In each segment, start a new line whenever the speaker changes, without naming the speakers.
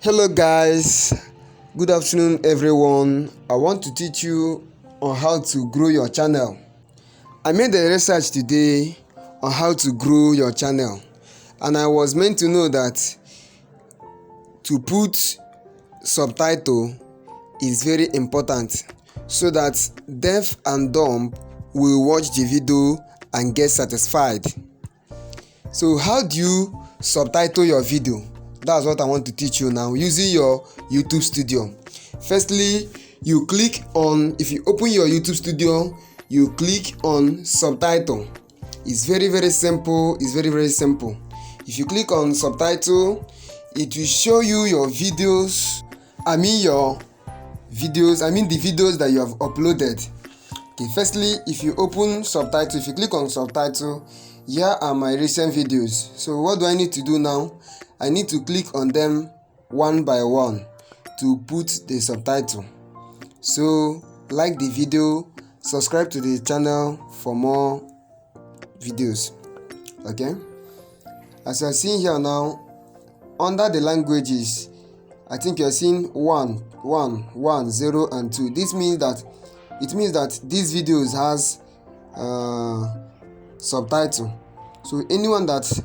Hello guys, good afternoon everyone. I want to teach you on how to grow your channel. I made a research today on how to grow your channel, and I was meant to know that to put subtitle is very important so that deaf and dumb will watch the video and get satisfied. So how do you subtitle your video? That's what I want to teach you now using your YouTube Studio. Firstly, you click on, if you open your YouTube Studio, you click on subtitle. It's very simple. It's very simple. If you click on subtitle, it will show you your videos. The videos that you have uploaded. Okay, firstly, if you open subtitle, if you click on subtitle, here are my recent videos. So what do I need to do now? I need to click on them one by one to put the subtitle. So like the video, subscribe to the channel for more videos. Okay, as you are seeing here now, under the languages, I think you are seeing 1, 0 and 2. This means that these videos has subtitle. So anyone that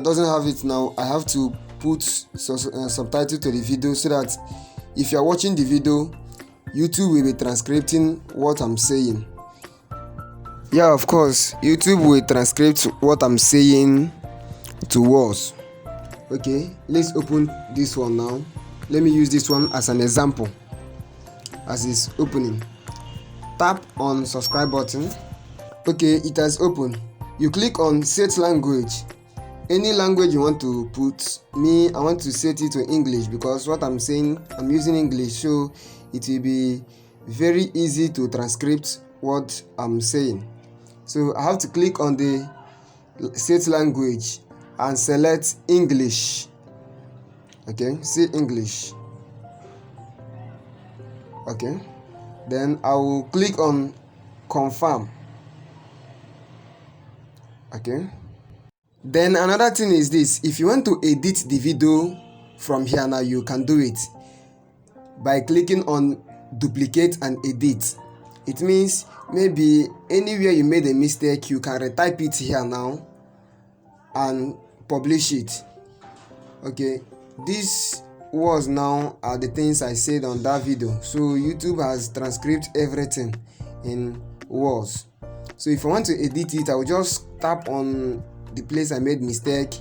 doesn't have it now, I have to put subtitle to the video so that if you are watching the video, YouTube will be transcribing what I'm saying. Yeah, of course, YouTube will transcribe what I'm saying to words. Okay, let's open this one now. Let me use this one as an example. As it's opening, tap on subscribe button. Okay, it has opened. You click on set language. Any language you want to put. Me, I want to set it to English because what I'm saying, I'm using English, so it will be very easy to transcribe what I'm saying. So I have to click on the set language and select English. Okay, say English. Okay, then I will click on confirm. Okay, then another thing is this: if you want to edit the video from here now, you can do it by clicking on duplicate and edit. It means maybe anywhere you made a mistake, you can retype it here now and publish it. Okay, these words now are the things I said on that video, so YouTube has transcribed everything in words. So if I want to edit it, I will just tap on the place I made mistake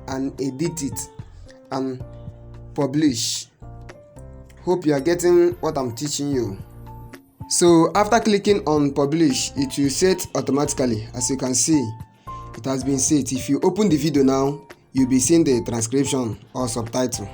and edit it and publish. Hope you are getting what I'm teaching you. So after clicking on publish, it will set automatically. As you can see, it has been set. If you open the video now, you'll be seeing the transcription or subtitle.